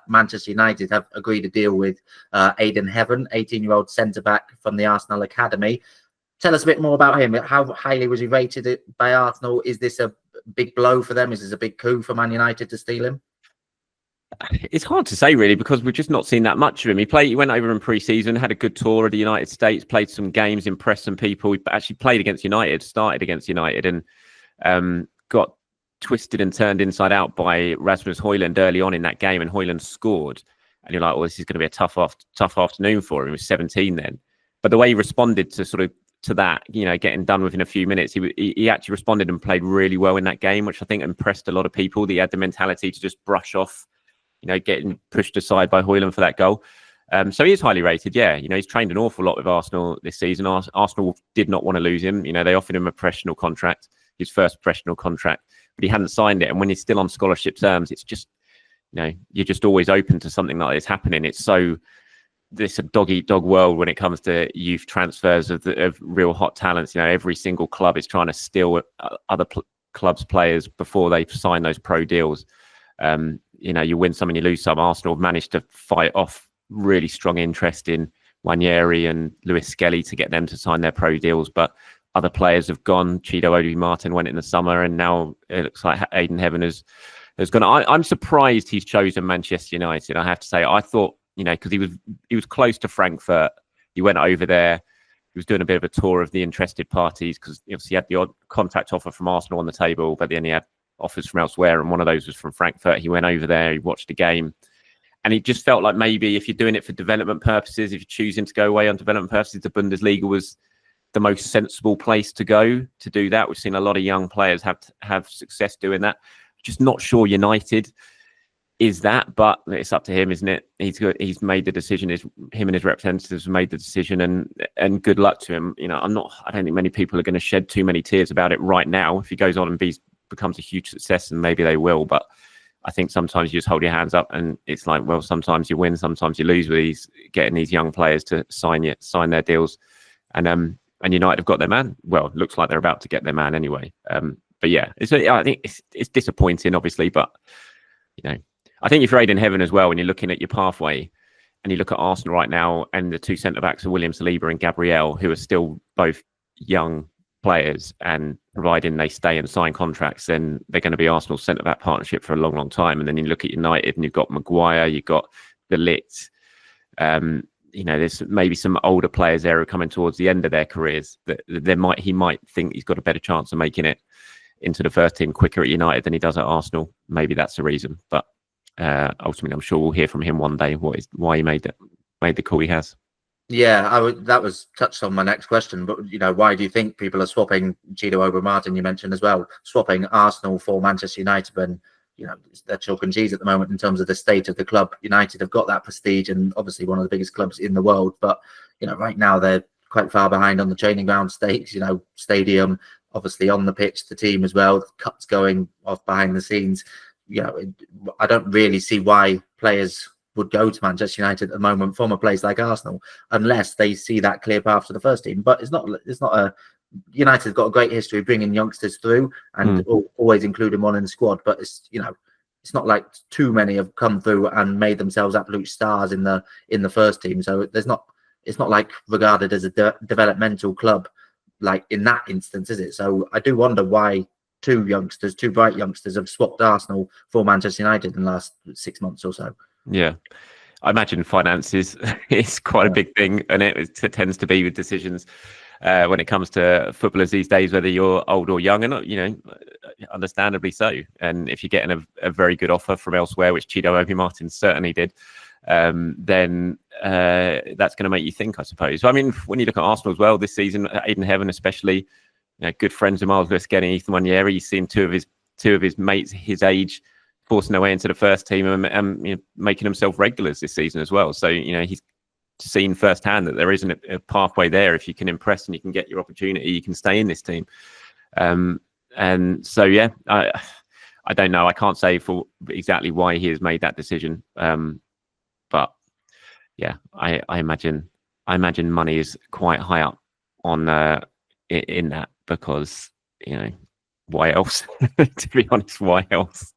Manchester United have agreed a deal with Ayden Heaven, 18-year-old centre-back from the Arsenal Academy. Tell us a bit more about him. How highly was he rated by Arsenal? Is this a big blow for them? Is this a big coup for Man United to steal him? It's hard to say, really, because we've just not seen that much of him. He went over in pre-season, had a good tour of the United States, played some games, impressed some people. He actually played against United, started against United, and got twisted and turned inside out by Rasmus Højlund early on in that game, and Højlund scored. And you're like, well, this is going to be a tough afternoon for him. He was 17 then. But the way he responded to that, getting done within a few minutes, he actually responded and played really well in that game, which I think impressed a lot of people. That he had the mentality to just brush off, getting pushed aside by Højlund for that goal. So he is highly rated, yeah. He's trained an awful lot with Arsenal this season. Arsenal did not want to lose him. They offered him a professional contract, his first professional contract, but he hadn't signed it. And when he's still on scholarship terms, it's just, you're just always open to something like this happening. It's this a dog-eat-dog world when it comes to youth transfers of real hot talents. Every single club is trying to steal other clubs' players before they sign those pro deals. You win some and you lose some. Arsenal have managed to fight off really strong interest in Wanyeri and Lewis Skelly to get them to sign their pro deals, but other players have gone. Chido Obi-Martin went in the summer, and now it looks like Ayden Heaven has gone. I'm surprised he's chosen Manchester United. I have to say, I thought, because he was close to Frankfurt. He went over there. He was doing a bit of a tour of the interested parties, because obviously he had the odd contract offer from Arsenal on the table, but then he had offers from elsewhere, and one of those was from Frankfurt. He went over there, he watched the game, and it just felt like maybe if you're doing it for development purposes, if you're choosing to go away on development purposes, the Bundesliga was the most sensible place to go to do that. We've seen a lot of young players have success doing that. Just not sure United is that, but it's up to him, isn't it? He's made the decision. Him and his representatives have made the decision, and good luck to him. I don't think many people are going to shed too many tears about it right now. If he goes on and becomes a huge success, and maybe they will, but I think sometimes you just hold your hands up, and it's like, well, sometimes you win, sometimes you lose with getting these young players to sign their deals, and United have got their man. Well, it looks like they're about to get their man anyway. But yeah, I think it's disappointing, obviously, but I think if you're Ayden Heaven as well, when you're looking at your pathway, and you look at Arsenal right now, and the two centre backs are William Saliba and Gabriel, who are still both young players, and providing they stay and sign contracts, then they're going to be Arsenal's centre-back partnership for a long, long time. And then you look at United, and you've got Maguire, you've got De Ligt. There's maybe some older players there who are coming towards the end of their careers that he might think he's got a better chance of making it into the first team quicker at United than he does at Arsenal. Maybe that's the reason, but ultimately, I'm sure we'll hear from him one day why he made the call he has. Yeah, that was touched on my next question, but why do you think people are swapping Chido Obi-Martin? You mentioned as well, swapping Arsenal for Manchester United when they're chalk and cheese at the moment in terms of the state of the club. United have got that prestige and obviously one of the biggest clubs in the world, but right now they're quite far behind on the training ground stakes. Stadium, obviously on the pitch, the team as well, cuts going off behind the scenes. I don't really see why players would go to Manchester United at the moment from a place like Arsenal unless they see that clear path to the first team. But it's not a United's got a great history of bringing youngsters through and always including one in the squad. But it's not like too many have come through and made themselves absolute stars in the first team. So it's not like regarded as a developmental club like in that instance, is it? So I do wonder why two bright youngsters have swapped Arsenal for Manchester United in the last 6 months or so. Yeah, I imagine finances is quite a big thing, and it tends to be with decisions when it comes to footballers these days, whether you're old or young, and understandably so. And if you're getting a very good offer from elsewhere, which Chido Obi-Martin certainly did, then that's going to make you think, I suppose. I mean, when you look at Arsenal as well this season, Ayden Heaven especially, good friends of Miles Lewis getting Ethan Wanyeri. You've seen two of his mates his age forcing their way into the first team and making himself regulars this season as well. So, he's seen firsthand that there isn't a pathway there. If you can impress and you can get your opportunity, you can stay in this team. And so, yeah, I don't know. I can't say for exactly why he has made that decision. But yeah, I imagine money is quite high up on in that, because, why else? To be honest, why else?